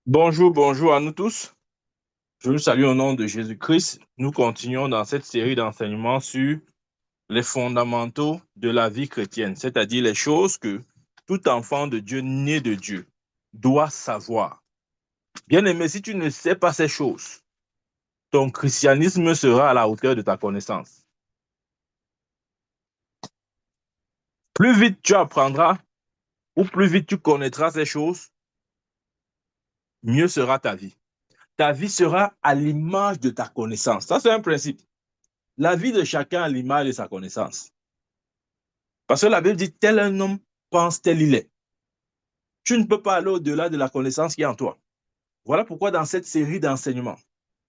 Bonjour, bonjour à nous tous. Je vous salue au nom de Jésus-Christ. Nous continuons dans cette série d'enseignements sur les fondamentaux de la vie chrétienne, c'est-à-dire les choses que tout enfant de Dieu, né de Dieu, doit savoir. Bien-aimé, si tu ne sais pas ces choses, ton christianisme sera à la hauteur de ta connaissance. Plus vite tu apprendras ou plus vite tu connaîtras ces choses, mieux sera ta vie. Ta vie sera à l'image de ta connaissance. Ça, c'est un principe. La vie de chacun à l'image de sa connaissance. Parce que la Bible dit, tel un homme pense, tel il est. Tu ne peux pas aller au-delà de la connaissance qui est en toi. Voilà pourquoi dans cette série d'enseignements,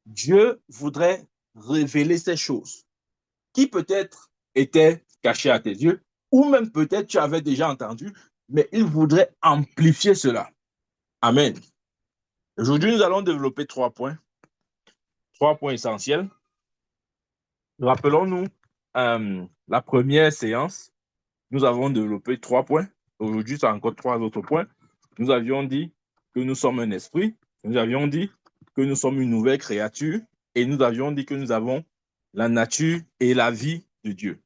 Dieu voudrait révéler ces choses qui peut-être étaient cachées à tes yeux, ou même peut-être tu avais déjà entendu, mais il voudrait amplifier cela. Amen. Aujourd'hui, nous allons développer trois points essentiels. Rappelons-nous, la première séance, nous avons développé 3 points. Aujourd'hui, c'est encore 3 autres points. Nous avions dit que nous sommes un esprit. Nous avions dit que nous sommes une nouvelle créature. Et nous avions dit que nous avons la nature et la vie de Dieu.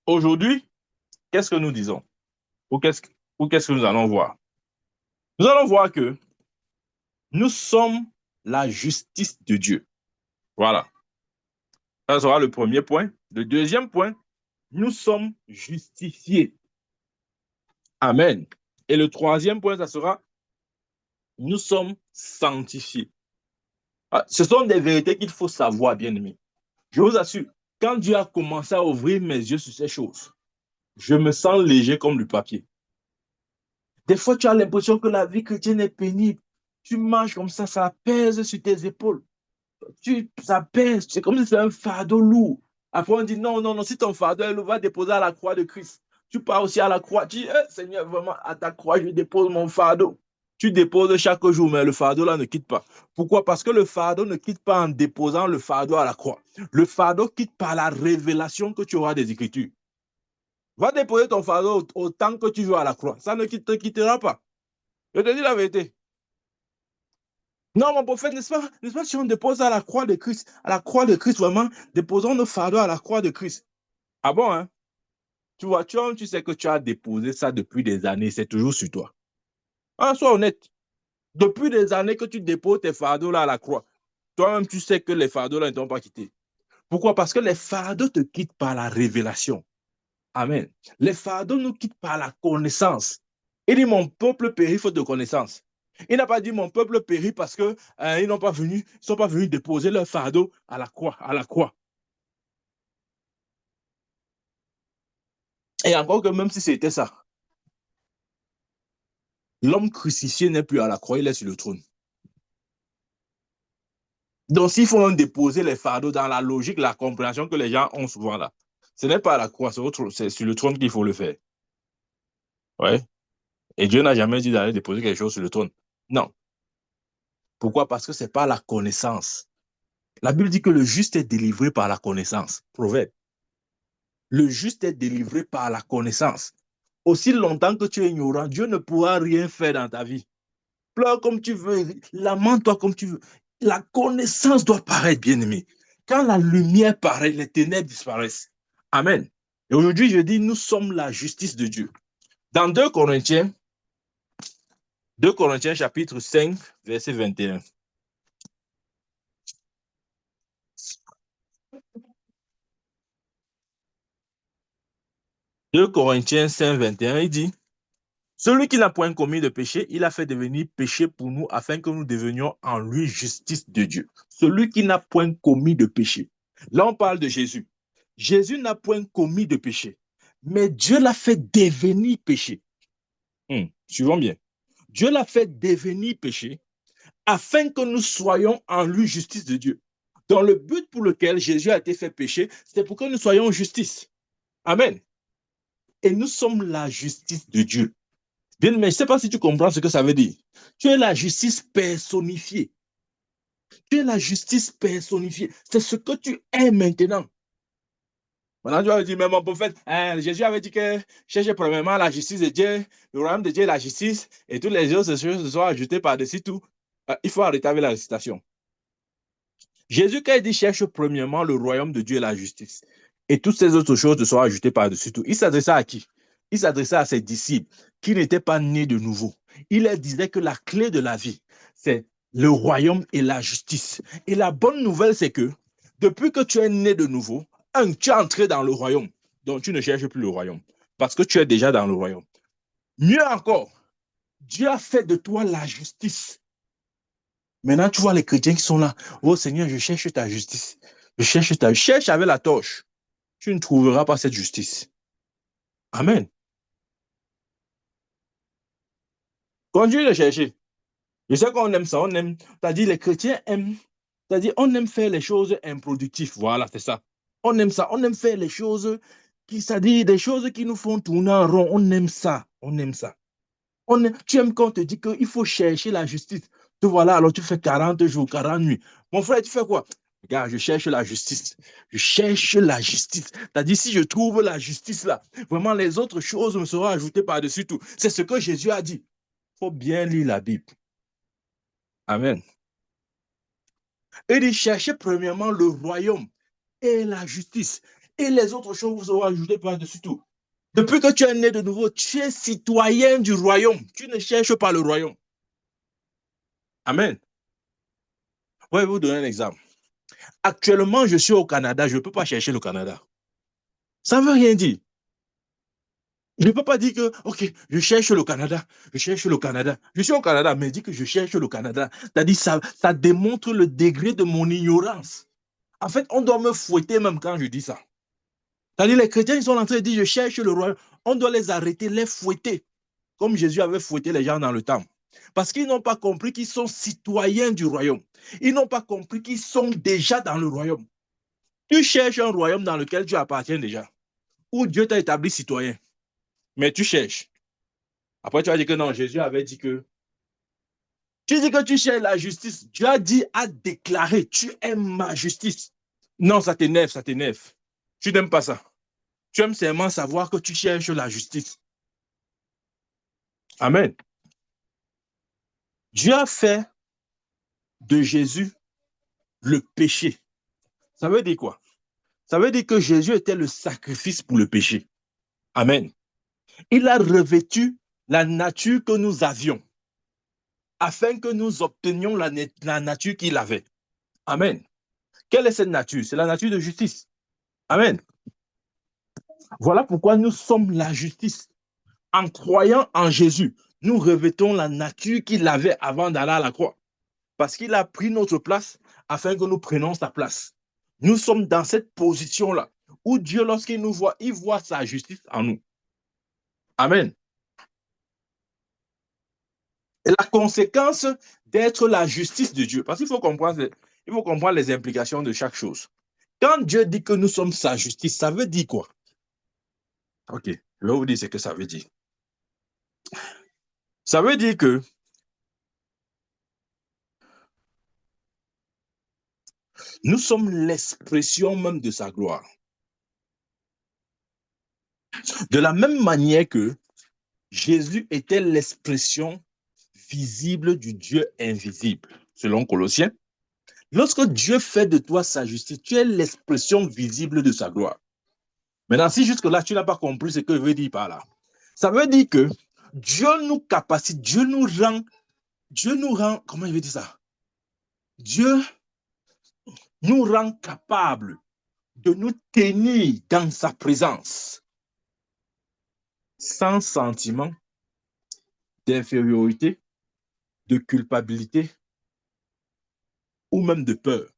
Aujourd'hui, qu'est-ce que nous disons? Ou qu'est-ce que nous allons voir? Nous allons voir que nous sommes la justice de Dieu. Voilà. Ça sera le premier point. Le deuxième point, nous sommes justifiés. Amen. Et le troisième point, ça sera nous sommes sanctifiés. Ce sont des vérités qu'il faut savoir, bien aimé. Je vous assure, quand Dieu a commencé à ouvrir mes yeux sur ces choses, je me sens léger comme le papier. Des fois, tu as l'impression que la vie chrétienne est pénible. Tu marches comme ça pèse sur tes épaules. Ça pèse, c'est comme si c'est un fardeau lourd. Après, on dit non, non, non, si ton fardeau est lourd, va déposer à la croix de Christ. Tu pars aussi à la croix. Tu dis, Seigneur, vraiment, à ta croix, je dépose mon fardeau. Tu déposes chaque jour, mais le fardeau là ne quitte pas. Pourquoi? Parce que le fardeau ne quitte pas en déposant le fardeau à la croix. Le fardeau quitte par la révélation que tu auras des Écritures. Va déposer ton fardeau autant que tu veux à la croix. Ça ne te quittera pas. Je te dis la vérité. Non, mon prophète, n'est-ce pas si on dépose à la croix de Christ, à la croix de Christ, vraiment, déposons nos fardeaux à la croix de Christ. Ah bon, hein? Tu vois, tu sais que tu as déposé ça depuis des années, c'est toujours sur toi. Ah, sois honnête. Depuis des années que tu déposes tes fardeaux là à la croix, toi-même, tu sais que les fardeaux là ne t'ont pas quitté. Pourquoi? Parce que les fardeaux te quittent par la révélation. Amen. Les fardeaux nous quittent par la connaissance. Il dit, mon peuple périt faute de connaissance. Il n'a pas dit mon peuple périt parce que ils n'ont pas venu, ils sont pas venus déposer leur fardeau à la croix, à la croix. Et encore que même si c'était ça, l'homme crucifié n'est plus à la croix, il est sur le trône. Donc s'il faut déposer les fardeaux dans la logique, la compréhension que les gens ont souvent là, ce n'est pas à la croix, c'est sur le trône qu'il faut le faire. Ouais. Et Dieu n'a jamais dit d'aller déposer quelque chose sur le trône. Non. Pourquoi? Parce que ce n'est pas la connaissance. La Bible dit que le juste est délivré par la connaissance. Proverbe. Le juste est délivré par la connaissance. Aussi longtemps que tu es ignorant, Dieu ne pourra rien faire dans ta vie. Pleure comme tu veux, lamente-toi comme tu veux. La connaissance doit paraître, bien-aimé. Quand la lumière paraît, les ténèbres disparaissent. Amen. Et aujourd'hui, je dis, nous sommes la justice de Dieu. Dans 2 Corinthiens chapitre 5, verset 21. 2 Corinthiens 5, 21, il dit, celui qui n'a point commis de péché, il a fait devenir péché pour nous afin que nous devenions en lui justice de Dieu. Celui qui n'a point commis de péché. Là, on parle de Jésus. Jésus n'a point commis de péché, mais Dieu l'a fait devenir péché. Suivons bien. Dieu l'a fait devenir péché afin que nous soyons en lui justice de Dieu. Dans le but pour lequel Jésus a été fait péché, c'est pour que nous soyons en justice. Amen. Et nous sommes la justice de Dieu. Bien, mais je ne sais pas si tu comprends ce que ça veut dire. Tu es la justice personnifiée. Tu es la justice personnifiée. C'est ce que tu es maintenant. Maintenant, tu vas dire, mais mon prophète, Jésus avait dit que cherchez premièrement la justice de Dieu, le royaume de Dieu et la justice, et toutes les autres choses se sont ajoutées par-dessus tout. Il faut arrêter avec la récitation. Jésus, quand il dit cherche premièrement le royaume de Dieu et la justice, et toutes ces autres choses te seront ajoutées par-dessus tout, il s'adressait à qui? Il s'adressait à ses disciples qui n'étaient pas nés de nouveau. Il leur disait que la clé de la vie, c'est le royaume et la justice. Et la bonne nouvelle, c'est que depuis que tu es né de nouveau, tu es entré dans le royaume. Donc tu ne cherches plus le royaume parce que tu es déjà dans le royaume. Mieux encore, Dieu a fait de toi la justice. Maintenant, tu vois les chrétiens qui sont là. Oh Seigneur, je cherche ta justice. Cherche avec la torche. Tu ne trouveras pas cette justice. Amen. Continue de chercher. Je sais qu'on aime ça. On aime. C'est-à-dire, les chrétiens aiment. C'est-à-dire, on aime faire les choses improductives. Voilà, c'est ça. On aime ça. On aime faire les choses c'est-à-dire des choses qui nous font tourner en rond. On aime ça. On aime ça. Tu aimes quand on te dit qu'il faut chercher la justice. Tu vois là, alors tu fais 40 jours, 40 nuits. Mon frère, tu fais quoi? Regarde, je cherche la justice. Je cherche la justice. C'est-à-dire, si je trouve la justice là, vraiment les autres choses me seront ajoutées par-dessus tout. C'est ce que Jésus a dit. Il faut bien lire la Bible. Amen. Il dit, cherchez premièrement le royaume et la justice. Et les autres choses vous seront ajoutées par-dessus tout. Depuis que tu es né de nouveau, tu es citoyen du royaume. Tu ne cherches pas le royaume. Amen. Je vais vous donner un exemple. Actuellement, je suis au Canada, je ne peux pas chercher le Canada. Ça ne veut rien dire. Je ne peux pas dire que, OK, je cherche le Canada, je cherche le Canada. Je suis au Canada, mais dit que je cherche le Canada. C'est-à-dire ça démontre le degré de mon ignorance. En fait, on doit me fouetter même quand je dis ça. C'est-à-dire les chrétiens, ils sont en train de dire, je cherche le royaume. On doit les arrêter, les fouetter, comme Jésus avait fouetté les gens dans le temple. Parce qu'ils n'ont pas compris qu'ils sont citoyens du royaume. Ils n'ont pas compris qu'ils sont déjà dans le royaume. Tu cherches un royaume dans lequel tu appartiens déjà, où Dieu t'a établi citoyen, mais tu cherches. Après, tu vas dire que non, Jésus avait dit que. Tu dis que tu cherches la justice. Dieu a dit, a déclaré, tu aimes ma justice. Non, ça t'énerve, ça t'énerve. Tu n'aimes pas ça. Tu aimes seulement savoir que tu cherches la justice. Amen. Dieu a fait de Jésus le péché. Ça veut dire quoi? Ça veut dire que Jésus était le sacrifice pour le péché. Amen. Il a revêtu la nature que nous avions afin que nous obtenions la nature qu'il avait. Amen. Quelle est cette nature? C'est la nature de justice. Amen. Voilà pourquoi nous sommes la justice. En croyant en Jésus, nous revêtons la nature qu'il avait avant d'aller à la croix. Parce qu'il a pris notre place afin que nous prenions sa place. Nous sommes dans cette position-là où Dieu, lorsqu'il nous voit, il voit sa justice en nous. Amen. Et la conséquence d'être la justice de Dieu, parce qu'il faut comprendre les implications de chaque chose. Quand Dieu dit que nous sommes sa justice, ça veut dire quoi? Ok, je vais vous dire ce que ça veut dire. Ça veut dire que nous sommes l'expression même de sa gloire. De la même manière que Jésus était l'expression visible du Dieu invisible, selon Colossiens. Lorsque Dieu fait de toi sa justice, tu es l'expression visible de sa gloire. Maintenant, si jusque-là, tu n'as pas compris ce que je veux dire par là, ça veut dire que Dieu nous capacite, Dieu nous rend, comment je vais dire ça? Dieu nous rend capables de nous tenir dans sa présence sans sentiment d'infériorité, de culpabilité ou même de peur.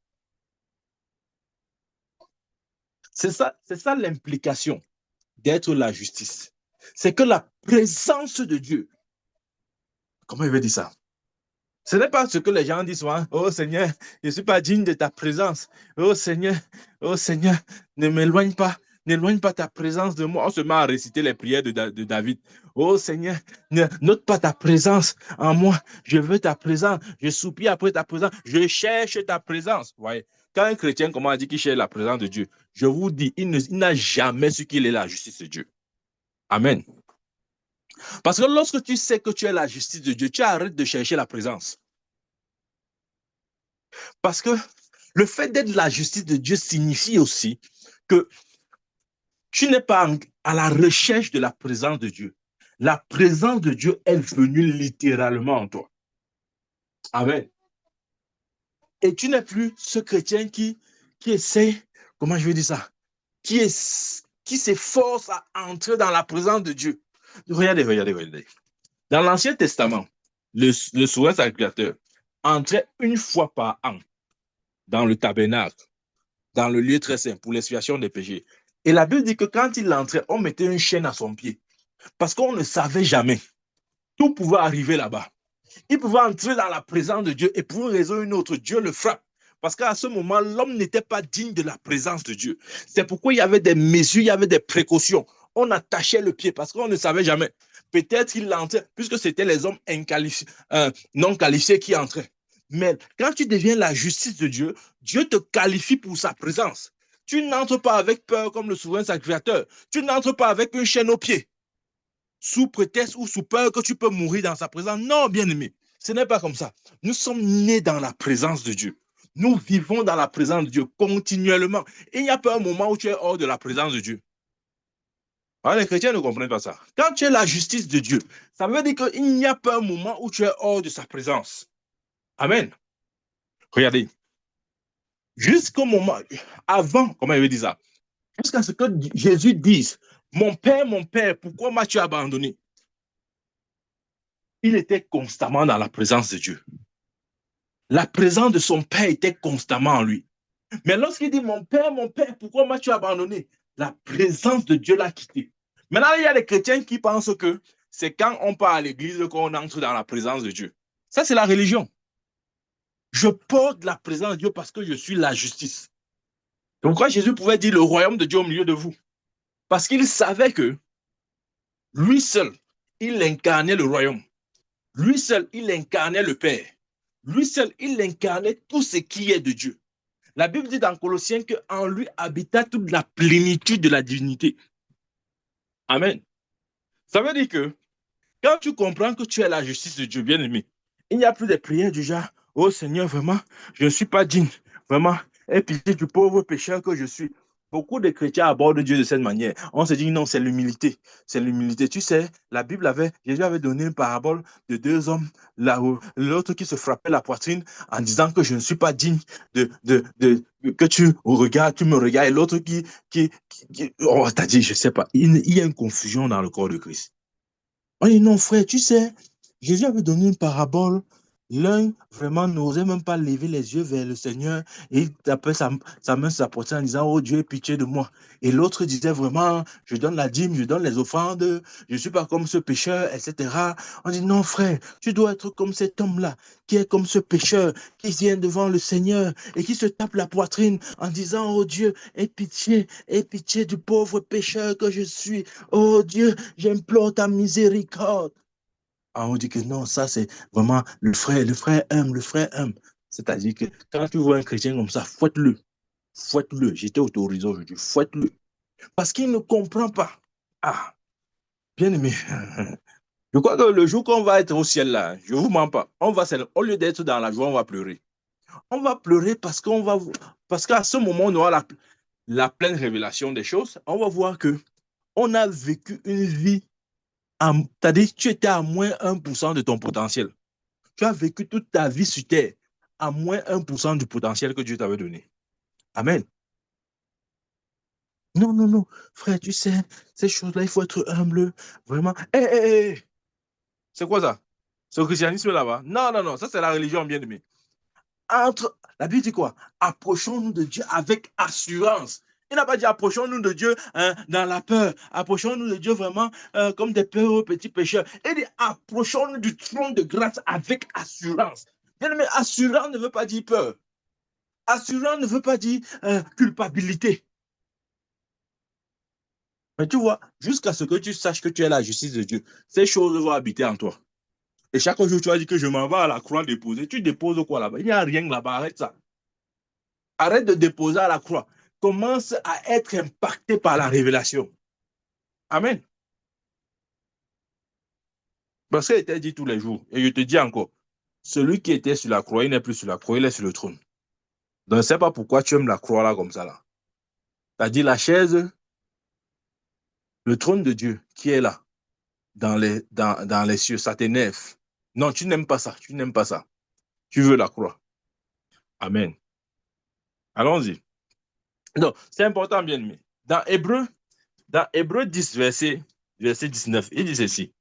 C'est ça l'implication d'être la justice. C'est que la présence de Dieu, comment je vais dire ça? Ce n'est pas ce que les gens disent souvent. Oh Seigneur, je ne suis pas digne de ta présence. Oh Seigneur, ne n'éloigne pas ta présence de moi. On se met à réciter les prières de David. Oh Seigneur, note pas ta présence en moi. Je veux ta présence. Je soupire après ta présence. Je cherche ta présence. Vous voyez, quand un chrétien commence à dire qu'il cherche la présence de Dieu, je vous dis, il n'a jamais su qu'il est la justice de Dieu. Amen. Parce que lorsque tu sais que tu es la justice de Dieu, tu arrêtes de chercher la présence. Parce que le fait d'être la justice de Dieu signifie aussi que tu n'es pas à la recherche de la présence de Dieu. La présence de Dieu est venue littéralement en toi. Amen. Et tu n'es plus ce chrétien qui essaie, comment je vais dire ça, qui s'efforce à entrer dans la présence de Dieu. Regardez. Dans l'Ancien Testament, le souverain sacrificateur entrait une fois par an dans le tabernacle, dans le lieu très saint pour l'expiation des péchés. Et la Bible dit que quand il entrait, on mettait une chaîne à son pied parce qu'on ne savait jamais. Tout pouvait arriver là-bas. Il pouvait entrer dans la présence de Dieu et pour une raison ou une autre, Dieu le frappe. Parce qu'à ce moment, l'homme n'était pas digne de la présence de Dieu. C'est pourquoi il y avait des mesures, il y avait des précautions. On attachait le pied parce qu'on ne savait jamais. Peut-être il entrait, puisque c'était les hommes non qualifiés qui entraient. Mais quand tu deviens la justice de Dieu, Dieu te qualifie pour sa présence. Tu n'entres pas avec peur comme le souverain sacrificateur. Tu n'entres pas avec une chaîne au pied sous prétexte ou sous peur que tu peux mourir dans sa présence. Non, bien-aimé, ce n'est pas comme ça. Nous sommes nés dans la présence de Dieu. Nous vivons dans la présence de Dieu continuellement. Il n'y a pas un moment où tu es hors de la présence de Dieu. Alors, les chrétiens ne comprennent pas ça. Quand tu es la justice de Dieu, ça veut dire qu'il n'y a pas un moment où tu es hors de sa présence. Amen. Regardez, jusqu'au moment, avant, comment il veut dire ça, jusqu'à ce que Jésus dise, mon Père, pourquoi m'as-tu abandonné? Il était constamment dans la présence de Dieu. La présence de son Père était constamment en lui. Mais lorsqu'il dit, mon Père, pourquoi m'as-tu abandonné? La présence de Dieu l'a quitté. Maintenant, il y a des chrétiens qui pensent que c'est quand on part à l'église qu'on entre dans la présence de Dieu. Ça, c'est la religion. Je porte la présence de Dieu parce que je suis la justice. Donc, pourquoi Jésus pouvait dire le royaume de Dieu au milieu de vous? Parce qu'il savait que lui seul, il incarnait le royaume. Lui seul, il incarnait le Père. Lui seul, il incarnait tout ce qui est de Dieu. La Bible dit dans Colossiens qu'en lui habita toute la plénitude de la divinité. Amen. Ça veut dire que quand tu comprends que tu es la justice de Dieu, bien-aimé, il n'y a plus de prières du genre, oh Seigneur, vraiment, je ne suis pas digne. Vraiment, aie pitié du pauvre pécheur que je suis. Beaucoup de chrétiens abordent Dieu de cette manière. On se dit non, c'est l'humilité. C'est l'humilité. Tu sais, Jésus avait donné une parabole de deux hommes, l'autre qui se frappait la poitrine en disant que je ne suis pas digne que tu me regardes, et l'autre oh, t'as dit, je ne sais pas. Il y a une confusion dans le corps de Christ. On dit non, frère, tu sais, Jésus avait donné une parabole. L'un vraiment n'osait même pas lever les yeux vers le Seigneur et il tapait sa main sur sa poitrine en disant, oh Dieu, pitié de moi. Et l'autre disait vraiment, je donne la dîme, je donne les offrandes, je ne suis pas comme ce pécheur, etc. On dit non, frère, tu dois être comme cet homme-là, qui est comme ce pécheur, qui vient devant le Seigneur et qui se tape la poitrine en disant, oh Dieu, aie pitié du pauvre pécheur que je suis. Oh Dieu, j'implore ta miséricorde. Ah, on dit que non, ça c'est vraiment le frère aime, le frère aime. C'est-à-dire que quand tu vois un chrétien comme ça, fouette-le. Fouette-le. J'étais autorisé aujourd'hui, fouette-le. Parce qu'il ne comprend pas. Ah, bien aimé. Je crois que le jour qu'on va être au ciel là, je ne vous mens pas, au lieu d'être dans la joie, on va pleurer. On va pleurer parce qu'à ce moment, on aura la pleine révélation des choses. On va voir que on a vécu une vie. C'est-à-dire que tu étais à moins 1% de ton potentiel. Tu as vécu toute ta vie sur terre à moins 1% du potentiel que Dieu t'avait donné. Amen. Non, non, non. Frère, tu sais, ces choses-là, il faut être humble. Vraiment. Hé, hé, hé. C'est quoi ça? C'est le christianisme là-bas? Non, non, non. Ça, c'est la religion, bien aimée. La Bible dit quoi? Approchons-nous de Dieu avec assurance. Il n'a pas dit approchons-nous de Dieu dans la peur. Approchons-nous de Dieu vraiment comme des petits pécheurs. Il dit approchons-nous du trône de grâce avec assurance. Bien, mais assurance ne veut pas dire peur. Assurance ne veut pas dire culpabilité. Mais tu vois, jusqu'à ce que tu saches que tu es la justice de Dieu, ces choses vont habiter en toi. Et chaque jour, tu vas dire que je m'en vais à la croix déposer. Tu déposes quoi là-bas? Il n'y a rien là-bas. Arrête ça. Arrête de déposer à la croix. Commence à être impacté par la révélation. Amen. Parce qu'elle était dit tous les jours. Et je te dis encore, celui qui était sur la croix, il n'est plus sur la croix, il est sur le trône. Donc, je ne sais pas pourquoi tu aimes la croix là comme ça. Là. C'est-à-dire la chaise, le trône de Dieu qui est là, dans les cieux, ça t'énerve. Non, tu n'aimes pas ça, tu n'aimes pas ça. Tu veux la croix. Amen. Allons-y. Donc, c'est important, bien aimé. Dans Hébreu 10, verset 19, il dit ceci.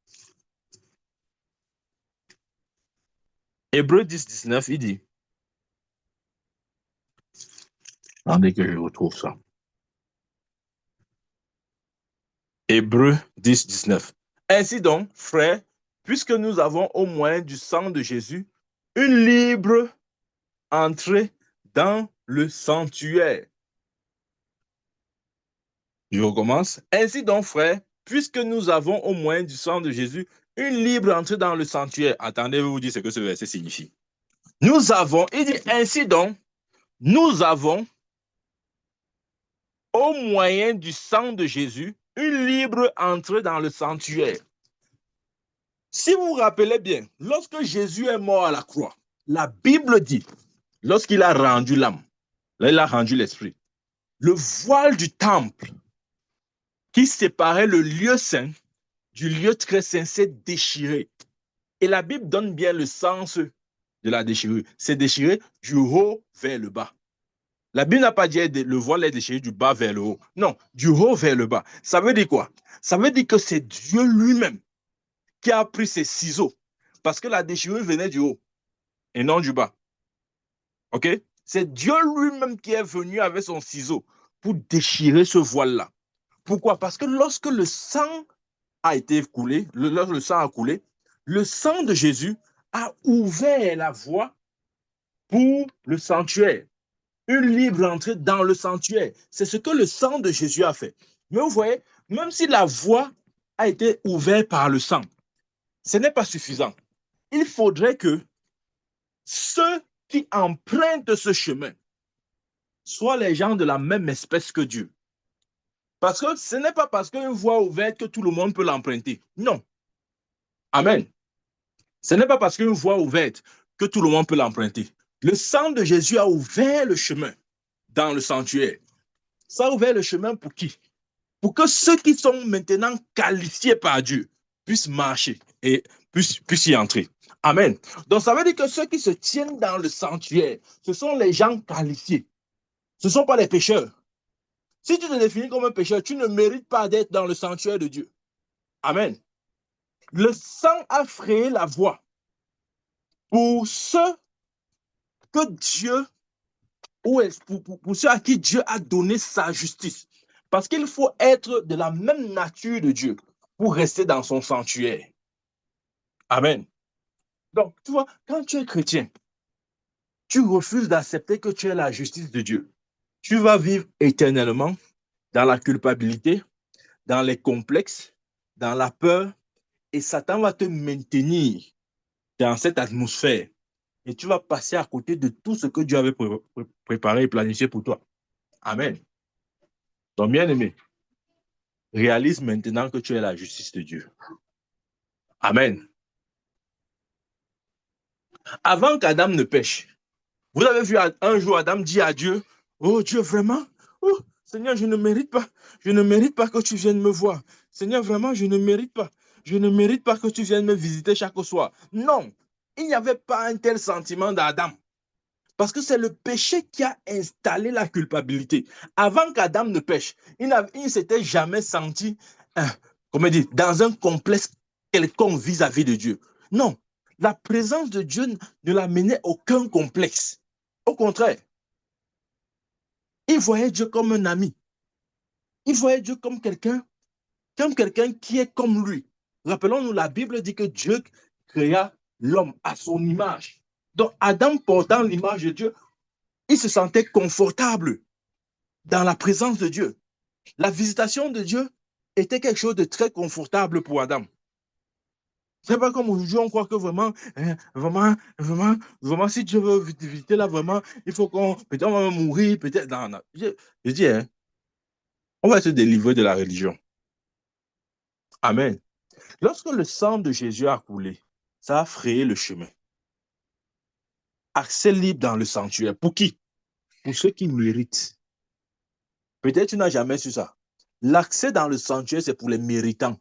Hébreu 10, 19, il dit. Attendez que je retrouve ça. Hébreu 10, 19. Ainsi donc, frères, puisque nous avons au moyen du sang de Jésus une libre entrée dans le sanctuaire. Je recommence. Ainsi donc, frères, puisque nous avons au moyen du sang de Jésus une libre entrée dans le sanctuaire. Attendez, je vais vous dire ce que ce verset signifie. Nous avons, il dit ainsi donc, nous avons au moyen du sang de Jésus une libre entrée dans le sanctuaire. Si vous vous rappelez bien, lorsque Jésus est mort à la croix, la Bible dit, lorsqu'il a rendu l'âme, là il a rendu l'esprit, le voile du temple qui séparait le lieu saint du lieu très saint s'est déchiré. Et la Bible donne bien le sens de la déchirure. C'est déchiré du haut vers le bas. La Bible n'a pas dit le voile est déchiré du bas vers le haut. Non, du haut vers le bas. Ça veut dire quoi? Ça veut dire que c'est Dieu lui-même qui a pris ses ciseaux. Parce que la déchirure venait du haut et non du bas. OK? C'est Dieu lui-même qui est venu avec son ciseau pour déchirer ce voile-là. Pourquoi? Parce que lorsque le sang a été coulé, lorsque le sang a coulé, le sang de Jésus a ouvert la voie pour le sanctuaire. Une libre entrée dans le sanctuaire. C'est ce que le sang de Jésus a fait. Mais vous voyez, même si la voie a été ouverte par le sang, ce n'est pas suffisant. Il faudrait que ceux qui empruntent ce chemin soient les gens de la même espèce que Dieu. Parce que ce n'est pas parce qu'une voie ouverte que tout le monde peut l'emprunter. Non. Amen. Ce n'est pas parce qu'une voie ouverte que tout le monde peut l'emprunter. Le sang de Jésus a ouvert le chemin dans le sanctuaire. Ça a ouvert le chemin pour qui? Pour que ceux qui sont maintenant qualifiés par Dieu puissent marcher et puissent y entrer. Amen. Donc ça veut dire que ceux qui se tiennent dans le sanctuaire, ce sont les gens qualifiés. Ce ne sont pas les pécheurs. Si tu te définis comme un pécheur, tu ne mérites pas d'être dans le sanctuaire de Dieu. Amen. Le sang a frayé la voie pour ceux que Dieu, ou pour ceux à qui Dieu a donné sa justice. Parce qu'il faut être de la même nature de Dieu pour rester dans son sanctuaire. Amen. Donc, tu vois, quand tu es chrétien, tu refuses d'accepter que tu es la justice de Dieu. Tu vas vivre éternellement dans la culpabilité, dans les complexes, dans la peur, et Satan va te maintenir dans cette atmosphère. Et tu vas passer à côté de tout ce que Dieu avait préparé et planifié pour toi. Amen. Donc, bien-aimé, réalise maintenant que tu es la justice de Dieu. Amen. Avant qu'Adam ne pêche, vous avez vu un jour Adam dit à Dieu, oh Dieu, vraiment, oh, Seigneur, je ne mérite pas. Je ne mérite pas que tu viennes me voir. Seigneur, vraiment, je ne mérite pas. Je ne mérite pas que tu viennes me visiter chaque soir. Non, il n'y avait pas un tel sentiment d'Adam. Parce que c'est le péché qui a installé la culpabilité. Avant qu'Adam ne pêche, il ne s'était jamais senti, comment dire, dans un complexe quelconque vis-à-vis de Dieu. Non, la présence de Dieu ne l'amenait aucun complexe. Au contraire, il voyait Dieu comme un ami. Il voyait Dieu comme quelqu'un qui est comme lui. Rappelons-nous, la Bible dit que Dieu créa l'homme à son image. Donc, Adam portant l'image de Dieu, il se sentait confortable dans la présence de Dieu. La visitation de Dieu était quelque chose de très confortable pour Adam. C'est pas comme aujourd'hui, on croit que vraiment, si Dieu veut visiter là, vraiment, il faut peut-être on va mourir, peut-être. Non, non. Je dis, hein, on va se délivrer de la religion. Amen. Lorsque le sang de Jésus a coulé, ça a frayé le chemin. accès libre dans le sanctuaire. Pour qui? Pour ceux qui méritent. Peut-être tu n'as jamais su ça. L'accès dans le sanctuaire, c'est pour les méritants.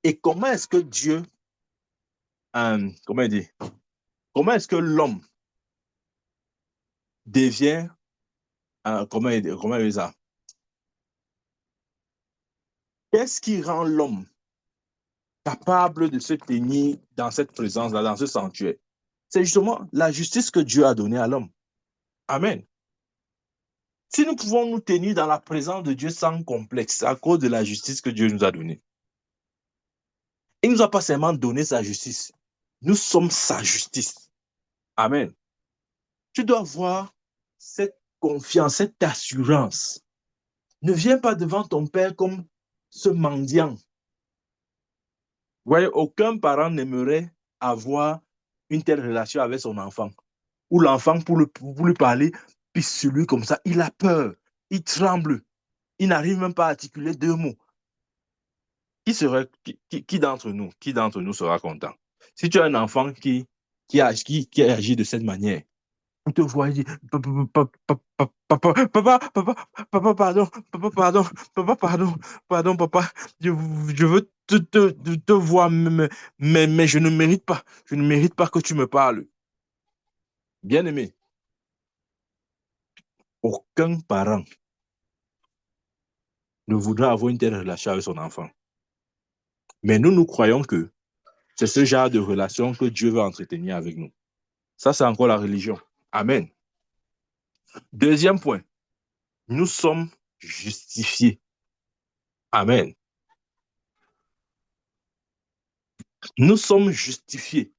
Et comment est-ce que Dieu, comment il dit, comment est-ce que l'homme devient, comment il dit ça? Qu'est-ce qui rend l'homme capable de se tenir dans cette présence-là, dans ce sanctuaire? C'est justement la justice que Dieu a donnée à l'homme. Amen. Si nous pouvons nous tenir dans la présence de Dieu sans complexe, à cause de la justice que Dieu nous a donnée. Il ne nous a pas seulement donné sa justice, nous sommes sa justice. Amen. Tu dois avoir cette confiance, cette assurance. Ne viens pas devant ton Père comme ce mendiant. Vous voyez, aucun parent n'aimerait avoir une telle relation avec son enfant. Ou l'enfant, pour lui parler, puis sur lui comme ça, il a peur, il tremble, il n'arrive même pas à articuler 2 mots. Qui d'entre nous sera content? Si tu as un enfant qui agit de cette manière, on te voit, il dit, papa, pardon, papa, je veux te voir, mais je ne mérite pas que tu me parles. Bien-aimé, aucun parent ne voudra avoir une telle relation avec son enfant. Mais nous croyons que c'est ce genre de relation que Dieu veut entretenir avec nous. Ça, c'est encore la religion. Amen. Deuxième point, nous sommes justifiés. Amen. Nous sommes justifiés.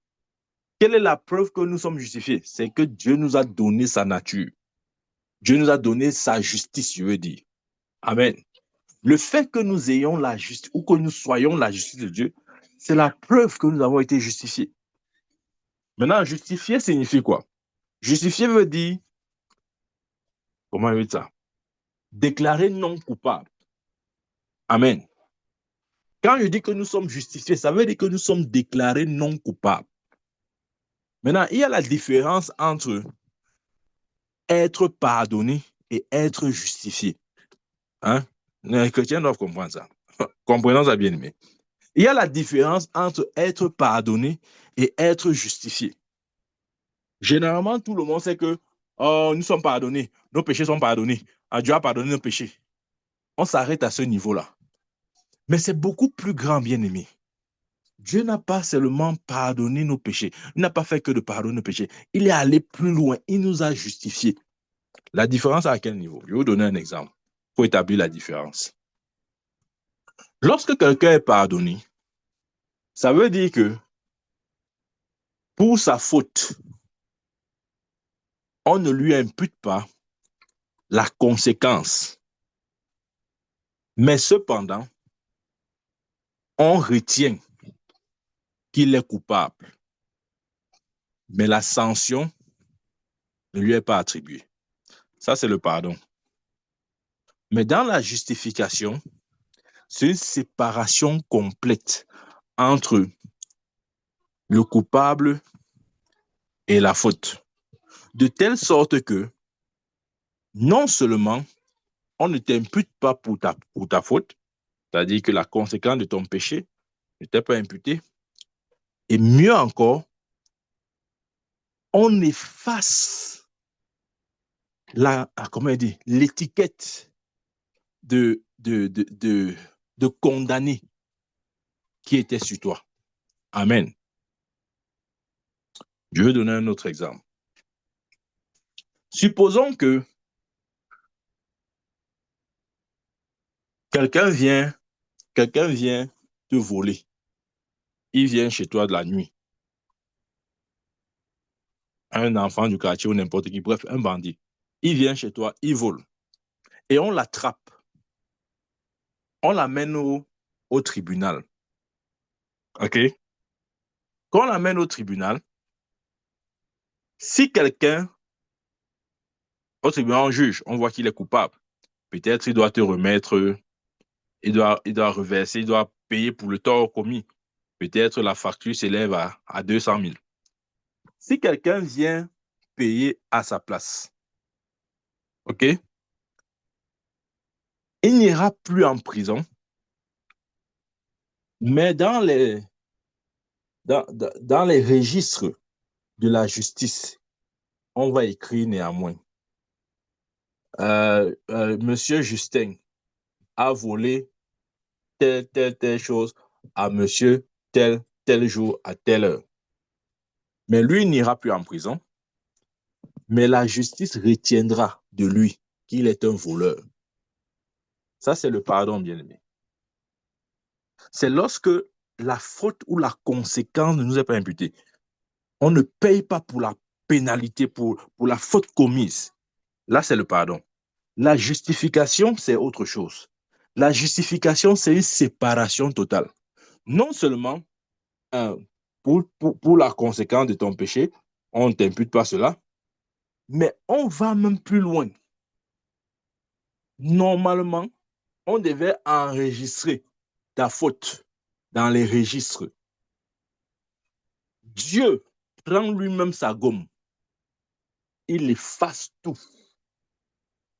Quelle est la preuve que nous sommes justifiés? C'est que Dieu nous a donné sa nature. Dieu nous a donné sa justice, je veux dire. Amen. Le fait que nous ayons la justice ou que nous soyons la justice de Dieu, c'est la preuve que nous avons été justifiés. Maintenant, justifié signifie quoi? Justifié veut dire, comment on dit ça? Déclaré non coupable. Amen. Quand je dis que nous sommes justifiés, ça veut dire que nous sommes déclarés non coupables. Maintenant, il y a la différence entre être pardonné et être justifié. Hein? Les chrétiens doivent comprendre ça. Comprenons ça bien aimé. Il y a la différence entre être pardonné et être justifié. Généralement, tout le monde sait que nous sommes pardonnés, nos péchés sont pardonnés. Dieu a pardonné nos péchés. On s'arrête à ce niveau-là. Mais c'est beaucoup plus grand, bien aimé. Dieu n'a pas seulement pardonné nos péchés. Il n'a pas fait que de pardonner nos péchés. Il est allé plus loin. Il nous a justifiés. La différence à quel niveau? Je vais vous donner un exemple pour établir la différence. Lorsque quelqu'un est pardonné, ça veut dire que pour sa faute, on ne lui impute pas la conséquence. Mais cependant, on retient qu'il est coupable. Mais la sanction ne lui est pas attribuée. Ça, c'est le pardon. Mais dans la justification, c'est une séparation complète entre le coupable et la faute. De telle sorte que non seulement on ne t'impute pas pour ta faute, c'est-à-dire que la conséquence de ton péché ne t'est pas imputée, et mieux encore, on efface l'étiquette de condamné qui était sur toi. Amen. Je vais donner un autre exemple. Supposons que quelqu'un vient te voler. Il vient chez toi de la nuit. Un enfant du quartier ou n'importe qui, bref, un bandit. Il vient chez toi, il vole. Et on l'attrape. On l'amène au tribunal. OK? Quand on l'amène au tribunal, si quelqu'un, au tribunal, on juge, on voit qu'il est coupable, peut-être il doit te remettre, il doit reverser, il doit payer pour le tort commis. Peut-être la facture s'élève à 200 000. Si quelqu'un vient payer à sa place. OK? Il n'ira plus en prison, mais dans les registres de la justice, on va écrire néanmoins. Monsieur Justin a volé telle chose à monsieur tel jour à telle heure. Mais lui, il n'ira plus en prison, mais la justice retiendra de lui qu'il est un voleur. Ça, c'est le pardon, bien-aimé. C'est lorsque la faute ou la conséquence ne nous est pas imputée. On ne paye pas pour la pénalité, pour la faute commise. Là, c'est le pardon. La justification, c'est autre chose. La justification, c'est une séparation totale. Non seulement pour la conséquence de ton péché, on ne t'impute pas cela, mais on va même plus loin. Normalement, on devait enregistrer ta faute dans les registres. Dieu prend lui-même sa gomme. Il efface tout.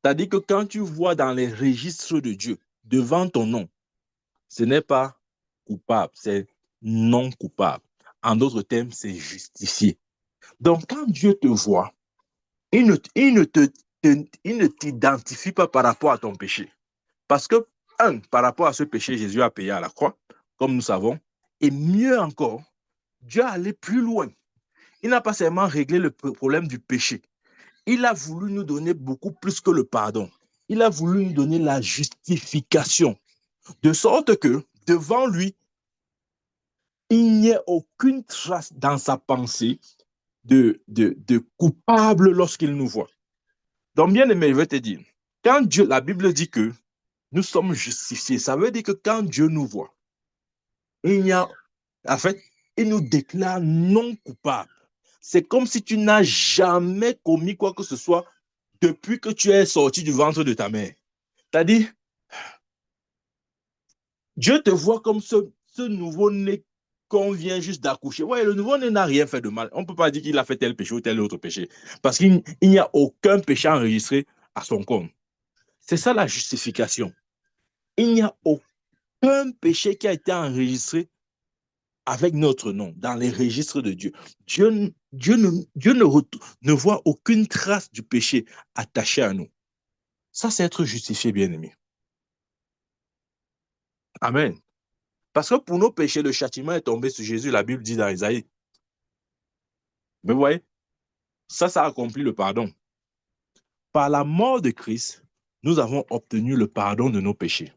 C'est-à-dire que quand tu vois dans les registres de Dieu, devant ton nom, ce n'est pas coupable, c'est non coupable. En d'autres termes, c'est justifié. Donc, quand Dieu te voit, il ne t'identifie pas par rapport à ton péché. Parce que, par rapport à ce péché, Jésus a payé à la croix, comme nous savons. Et mieux encore, Dieu a allé plus loin. Il n'a pas seulement réglé le problème du péché. Il a voulu nous donner beaucoup plus que le pardon. Il a voulu nous donner la justification. De sorte que, devant lui, il n'y ait aucune trace dans sa pensée de coupable lorsqu'il nous voit. Donc, bien aimé, je vais te dire, quand Dieu, la Bible dit que nous sommes justifiés, ça veut dire que quand Dieu nous voit, en fait, il nous déclare non coupables. C'est comme si tu n'as jamais commis quoi que ce soit depuis que tu es sorti du ventre de ta mère. C'est-à-dire, Dieu te voit comme ce nouveau-né qu'on vient juste d'accoucher. Ouais, le nouveau-né n'a rien fait de mal. On ne peut pas dire qu'il a fait tel péché ou tel autre péché. Parce qu'il n'y a aucun péché enregistré à son compte. C'est ça la justification. Il n'y a aucun péché qui a été enregistré avec notre nom dans les registres de Dieu. Dieu ne voit aucune trace du péché attaché à nous. Ça, c'est être justifié, bien-aimé. Amen. Parce que pour nos péchés, le châtiment est tombé sur Jésus, la Bible dit dans Isaïe. Mais vous voyez, ça accomplit le pardon. Par la mort de Christ, nous avons obtenu le pardon de nos péchés.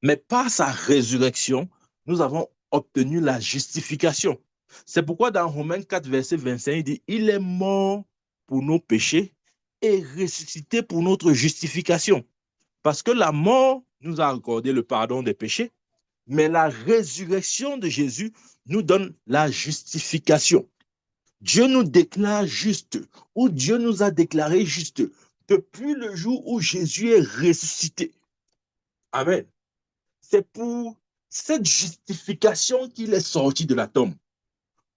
Mais par sa résurrection, nous avons obtenu la justification. C'est pourquoi dans Romains 4, verset 25, il dit, il est mort pour nos péchés et ressuscité pour notre justification. Parce que la mort nous a accordé le pardon des péchés, mais la résurrection de Jésus nous donne la justification. Dieu nous déclare juste, ou Dieu nous a déclaré juste depuis le jour où Jésus est ressuscité. Amen. C'est pour cette justification qu'il est sorti de la tombe.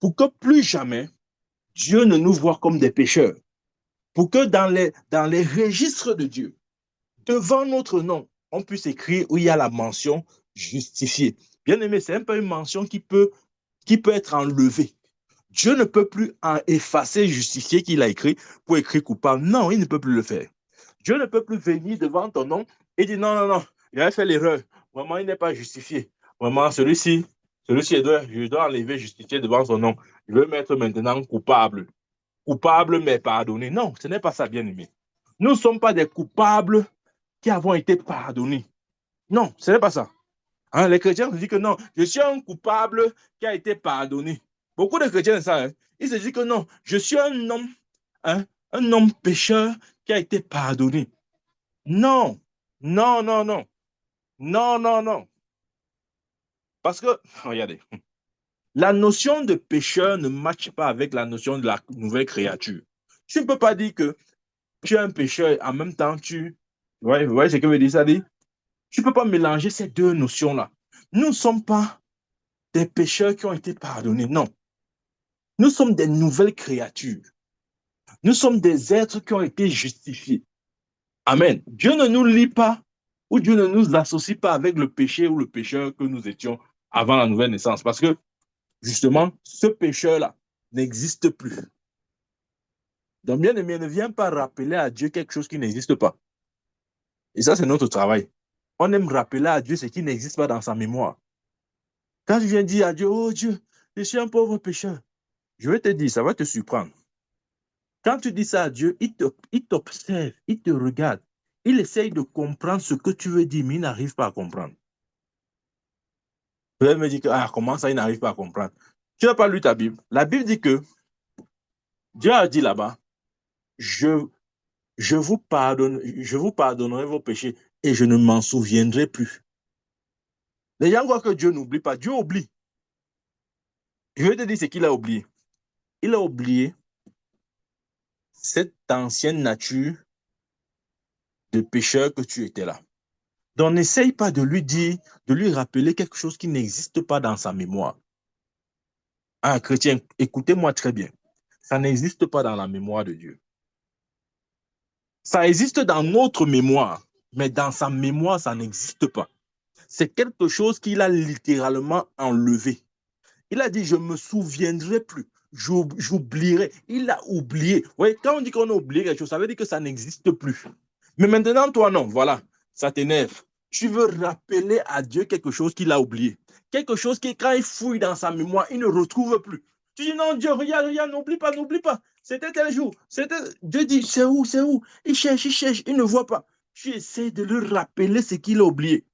Pour que plus jamais Dieu ne nous voie comme des pécheurs. Pour que dans les registres de Dieu, devant notre nom, on puisse écrire où il y a la mention justifiée. Bien aimé, c'est un peu une mention qui peut être enlevée. Dieu ne peut plus effacer justifié qu'il a écrit pour écrire coupable. Non, il ne peut plus le faire. Dieu ne peut plus venir devant ton nom et dire non, il a fait l'erreur. Vraiment, il n'est pas justifié. Vraiment, celui-ci, je dois enlever justifié devant son nom. Je veux mettre maintenant coupable. Coupable, mais pardonné. Non, ce n'est pas ça, bien aimé. Nous ne sommes pas des coupables qui avons été pardonnés. Non, ce n'est pas ça. Hein, les chrétiens se disent que non, je suis un coupable qui a été pardonné. Beaucoup de chrétiens, ça, hein, ils se disent que non, je suis un homme pécheur qui a été pardonné. Non, non, non, non, non, non, non. Parce que, regardez, la notion de pécheur ne matche pas avec la notion de la nouvelle créature. Tu ne peux pas dire que tu es un pécheur et en même temps vous voyez ce que veut dire ça dit? Tu ne peux pas mélanger ces deux notions-là. Nous ne sommes pas des pécheurs qui ont été pardonnés, non. Nous sommes des nouvelles créatures. Nous sommes des êtres qui ont été justifiés. Amen. Dieu ne nous lie pas ou Dieu ne nous associe pas avec le péché ou le pécheur que nous étions avant la nouvelle naissance. Parce que, justement, ce pécheur-là n'existe plus. Donc, bien aimé, ne viens pas rappeler à Dieu quelque chose qui n'existe pas. Et ça, c'est notre travail. On aime rappeler à Dieu ce qui n'existe pas dans sa mémoire. Quand tu viens dire à Dieu, oh Dieu, je suis un pauvre pécheur, je vais te dire, ça va te surprendre. Quand tu dis ça à Dieu, il t'observe, il te regarde. Il essaye de comprendre ce que tu veux dire, mais il n'arrive pas à comprendre. Vous allez me dire que, ah, comment ça, il n'arrive pas à comprendre? Tu n'as pas lu ta Bible. La Bible dit que Dieu a dit là-bas, je, je vous pardonnerai vos péchés et je ne m'en souviendrai plus. Les gens croient que Dieu n'oublie pas. Dieu oublie. Je vais te dire ce qu'il a oublié. Il a oublié cette ancienne nature de pécheur que tu étais là. Donc, n'essaye pas de lui dire, de lui rappeler quelque chose qui n'existe pas dans sa mémoire. Ah, chrétien, écoutez-moi très bien. Ça n'existe pas dans la mémoire de Dieu. Ça existe dans notre mémoire, mais dans sa mémoire, ça n'existe pas. C'est quelque chose qu'il a littéralement enlevé. Il a dit, je ne me souviendrai plus. J'oublierai. Il a oublié. Vous voyez, quand on dit qu'on a oublié quelque chose, ça veut dire que ça n'existe plus. Mais maintenant, toi, non, voilà, ça t'énerve. Tu veux rappeler à Dieu quelque chose qu'il a oublié. Quelque chose qui, quand il fouille dans sa mémoire, il ne retrouve plus. Tu dis, non, Dieu, regarde, regarde, n'oublie pas, n'oublie pas. C'était tel jour. Dieu dit, c'est où, c'est où? Il cherche, il ne voit pas. Tu essaies de lui rappeler ce qu'il a oublié.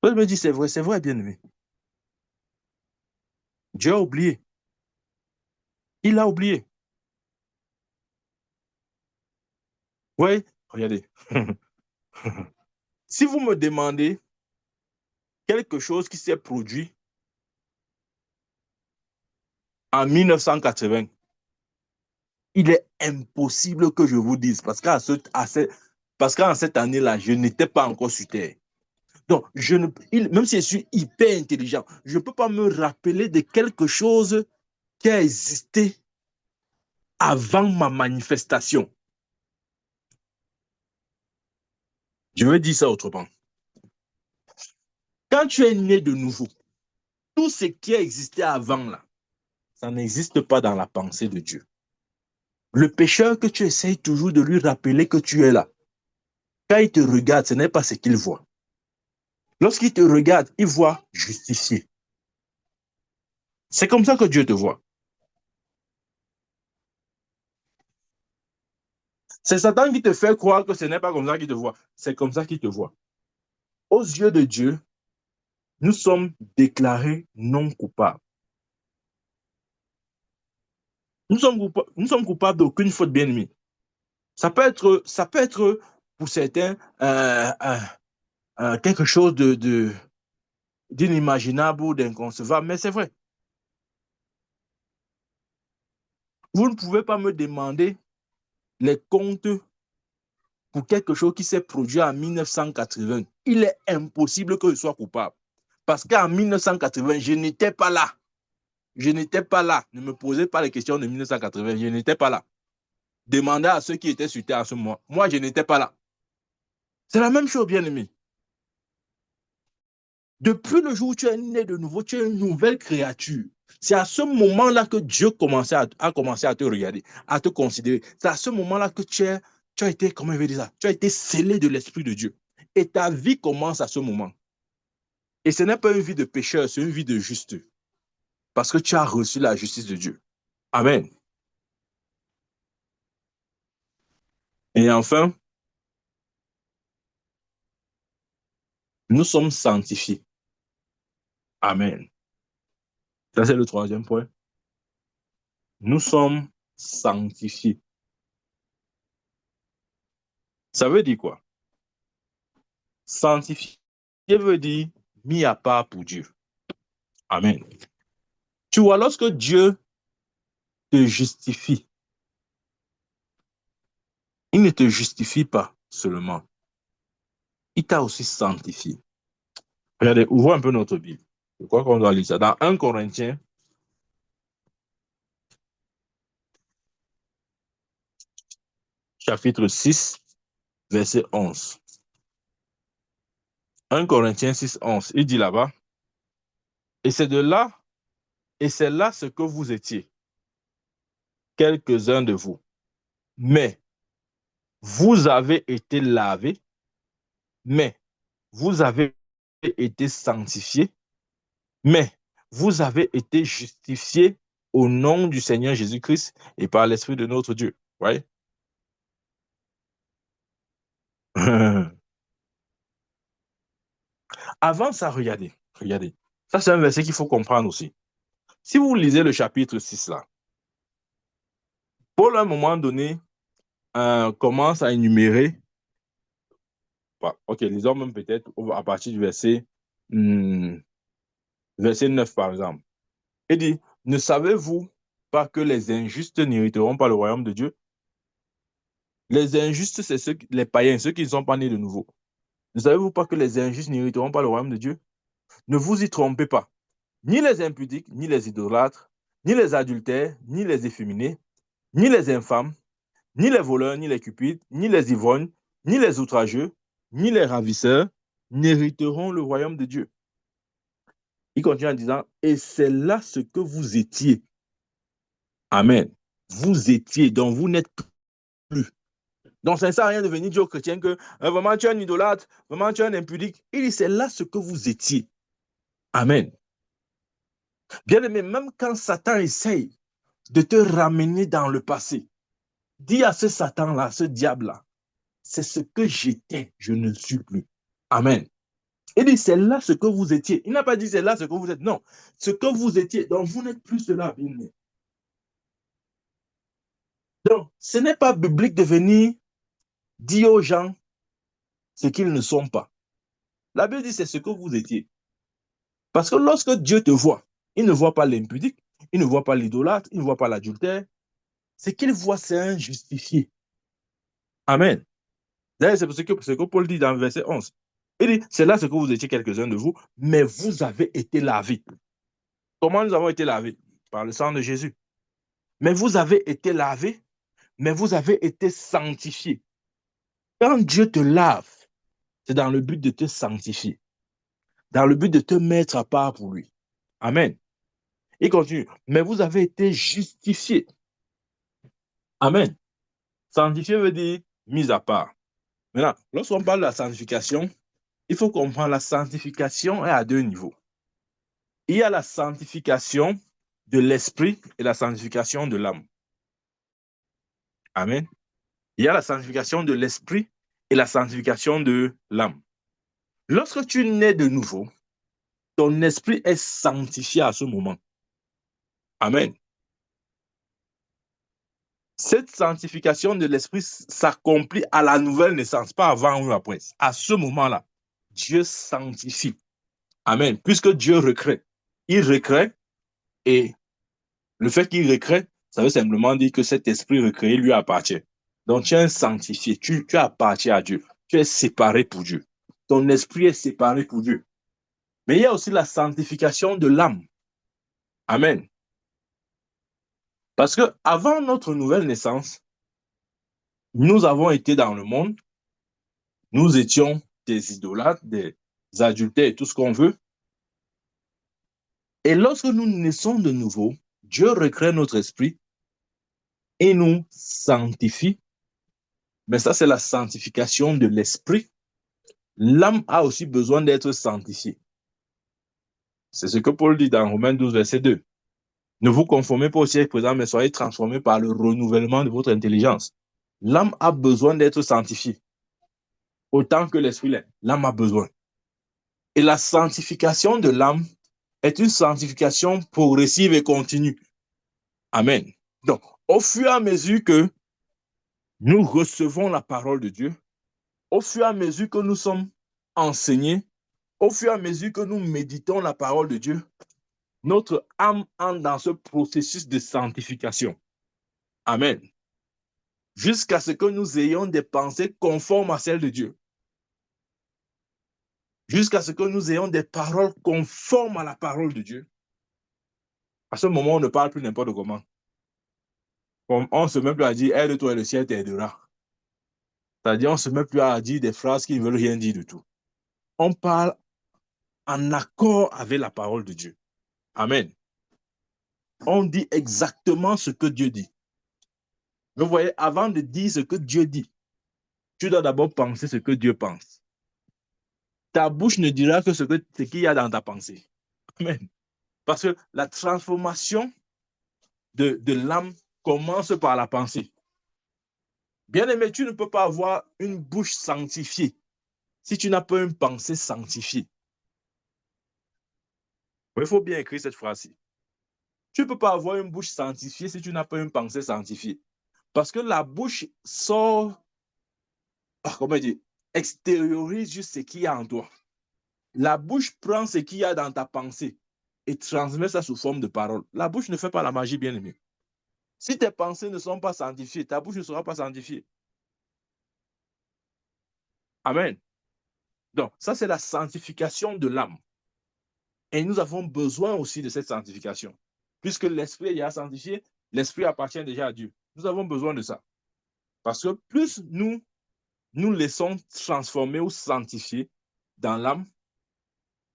Je me dis, c'est vrai, bien aimé. Dieu a oublié. Il a oublié. Oui, regardez. Si vous me demandez quelque chose qui s'est produit en 1980, il est impossible que je vous dise, parce qu'en cette année-là, je n'étais pas encore sur Terre. Donc, même si je suis hyper intelligent, je ne peux pas me rappeler de quelque chose qui a existé avant ma manifestation. Je vais dire ça autrement. Quand tu es né de nouveau, tout ce qui a existé avant là, ça n'existe pas dans la pensée de Dieu. Le pécheur que tu essayes toujours de lui rappeler que tu es là, quand il te regarde, ce n'est pas ce qu'il voit. Lorsqu'il te regarde, il voit justifié. C'est comme ça que Dieu te voit. C'est Satan qui te fait croire que ce n'est pas comme ça qu'il te voit. C'est comme ça qu'il te voit. Aux yeux de Dieu, nous sommes déclarés non coupables. Nous sommes coupables d'aucune faute, bien-aimée. Ça peut être pour certains quelque chose d'inimaginable ou d'inconcevable, mais c'est vrai. Vous ne pouvez pas me demander les comptes pour quelque chose qui s'est produit en 1980. Il est impossible que je sois coupable. Parce qu'en 1980, je n'étais pas là. Je n'étais pas là. Ne me posez pas les questions de 1980. Je n'étais pas là. Demandez à ceux qui étaient sur Terre à ce moment. Moi, je n'étais pas là. C'est la même chose, bien aimé. Depuis le jour où tu es né de nouveau, tu es une nouvelle créature. C'est à ce moment-là que Dieu a commencé à te regarder, à te considérer. C'est à ce moment-là que tu as été, comment je vais dire ça, tu as été scellé de l'Esprit de Dieu. Et ta vie commence à ce moment. Et ce n'est pas une vie de pécheur, c'est une vie de juste. Parce que tu as reçu la justice de Dieu. Amen. Et enfin, nous sommes sanctifiés. Amen. Ça, c'est le troisième point. Nous sommes sanctifiés. Ça veut dire quoi? Sanctifié veut dire mis à part pour Dieu. Amen. Tu vois, lorsque Dieu te justifie, il ne te justifie pas seulement, il t'a aussi sanctifié. Regardez, ouvrons un peu notre Bible. Je crois qu'on doit lire ça. Dans 1 Corinthiens, chapitre 6, verset 11. 1 Corinthiens 6, 11. Il dit là-bas, et c'est là ce que vous étiez, quelques-uns de vous. Mais vous avez été lavés, mais vous avez été sanctifiés, mais vous avez été justifiés au nom du Seigneur Jésus-Christ et par l'Esprit de notre Dieu. Voyez? Avant ça, regardez. Ça, c'est un verset qu'il faut comprendre aussi. Si vous lisez le chapitre 6 là, Paul, à un moment donné, commence à énumérer, ok, les hommes peut-être à partir du verset 9 par exemple. Il dit, ne savez-vous pas que les injustes n'hériteront pas le royaume de Dieu? Les injustes, c'est les païens, ceux qui ne sont pas nés de nouveau. Ne savez-vous pas que les injustes n'hériteront pas le royaume de Dieu? Ne vous y trompez pas. Ni les impudiques, ni les idolâtres, ni les adultères, ni les efféminés, ni les infâmes, ni les voleurs, ni les cupides, ni les ivrognes, ni les outrageux, ni les ravisseurs n'hériteront le royaume de Dieu. Il continue en disant, et c'est là ce que vous étiez. Amen. Vous étiez, donc vous n'êtes plus. Donc ça ne sert à rien de venir dire aux chrétiens que vraiment tu es un idolâtre, vraiment tu es un impudique. Il dit, c'est là ce que vous étiez. Amen. Bien aimé, même quand Satan essaye de te ramener dans le passé, dis à ce Satan-là, ce diable-là, c'est ce que j'étais, je ne suis plus. Amen. Il dit, c'est là ce que vous étiez. Il n'a pas dit, c'est là ce que vous êtes. Non, ce que vous étiez. Donc, vous n'êtes plus cela. Donc, ce n'est pas biblique de venir dire aux gens ce qu'ils ne sont pas. La Bible dit, c'est ce que vous étiez. Parce que lorsque Dieu te voit, il ne voit pas l'impudique, il ne voit pas l'idolâtre, il ne voit pas l'adultère. Ce qu'il voit, c'est un justifié. Amen. D'ailleurs, c'est ce que Paul dit dans le verset 11. Il dit, c'est là ce que vous étiez quelques-uns de vous, mais vous avez été lavés. Comment nous avons été lavés? Par le sang de Jésus. Mais vous avez été lavés, mais vous avez été sanctifiés. Quand Dieu te lave, c'est dans le but de te sanctifier, dans le but de te mettre à part pour lui. Amen. Il continue. Mais vous avez été justifiés. Amen. Sanctifié veut dire mis à part. Maintenant, lorsqu'on parle de la sanctification, il faut comprendre la sanctification est à deux niveaux. Il y a la sanctification de l'esprit et la sanctification de l'âme. Amen. Il y a la sanctification de l'esprit et la sanctification de l'âme. Lorsque tu nais de nouveau, ton esprit est sanctifié à ce moment. Amen. Cette sanctification de l'esprit s'accomplit à la nouvelle naissance, pas avant ou après. À ce moment-là, Dieu sanctifie. Amen. Puisque Dieu recrée. Il recrée et le fait qu'il recrée, ça veut simplement dire que cet esprit recréé lui appartient. Donc tu es un sanctifié, tu appartiens à Dieu. Tu es séparé pour Dieu. Ton esprit est séparé pour Dieu. Mais il y a aussi la sanctification de l'âme. Amen. Parce que avant notre nouvelle naissance, nous avons été dans le monde, nous étions des idolâtres, des adultères, tout ce qu'on veut. Et lorsque nous naissons de nouveau, Dieu recrée notre esprit et nous sanctifie. Mais ça, c'est la sanctification de l'esprit. L'âme a aussi besoin d'être sanctifiée. C'est ce que Paul dit dans Romains 12, verset 2. Ne vous conformez pas au siècle présent, mais soyez transformés par le renouvellement de votre intelligence. L'âme a besoin d'être sanctifiée. Autant que l'esprit l'est. L'âme a besoin. Et la sanctification de l'âme est une sanctification progressive et continue. Amen. Donc, au fur et à mesure que nous recevons la parole de Dieu, au fur et à mesure que nous sommes enseignés, au fur et à mesure que nous méditons la parole de Dieu, notre âme entre dans ce processus de sanctification. Amen. Jusqu'à ce que nous ayons des pensées conformes à celles de Dieu. Jusqu'à ce que nous ayons des paroles conformes à la parole de Dieu. À ce moment, on ne parle plus n'importe comment. On se met plus à dire, aide-toi et le ciel t'aidera. C'est-à-dire, on ne se met plus à dire des phrases qui ne veulent rien dire du tout. On parle en accord avec la parole de Dieu. Amen. On dit exactement ce que Dieu dit. Vous voyez, avant de dire ce que Dieu dit, tu dois d'abord penser ce que Dieu pense. Ta bouche ne dira que ce qu'il y a dans ta pensée. Amen. Parce que la transformation de l'âme commence par la pensée. Bien-aimé, tu ne peux pas avoir une bouche sanctifiée si tu n'as pas une pensée sanctifiée. Il faut bien écrire cette phrase-ci. Tu ne peux pas avoir une bouche sanctifiée si tu n'as pas une pensée sanctifiée. Parce que la bouche sort, comment dire, extériorise juste ce qu'il y a en toi. La bouche prend ce qu'il y a dans ta pensée et transmet ça sous forme de parole. La bouche ne fait pas la magie, bien-aimé. Si tes pensées ne sont pas sanctifiées, ta bouche ne sera pas sanctifiée. Amen. Donc, ça, c'est la sanctification de l'âme. Et nous avons besoin aussi de cette sanctification. Puisque l'esprit est déjà sanctifié, l'esprit appartient déjà à Dieu. Nous avons besoin de ça. Parce que plus nous laissons transformer ou sanctifier dans l'âme,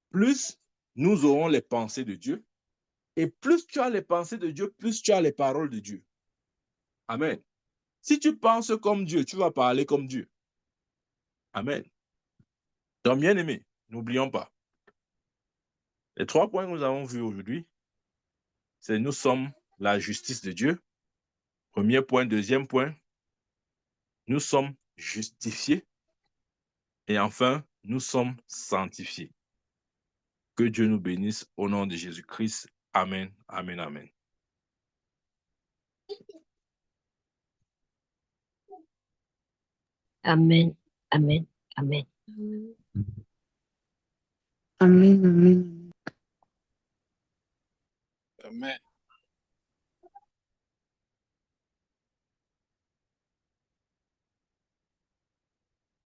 plus nous aurons les pensées de Dieu. Et plus tu as les pensées de Dieu, plus tu as les paroles de Dieu. Amen. Si tu penses comme Dieu, tu vas parler comme Dieu. Amen. Donc, bien aimé, n'oublions pas. Les 3 points que nous avons vus aujourd'hui, c'est nous sommes la justice de Dieu. Premier point. Deuxième point, nous sommes justifiés. Et enfin, nous sommes sanctifiés. Que Dieu nous bénisse au nom de Jésus-Christ. Amen, amen, amen. Amen, amen, amen. Amen, amen. Amen.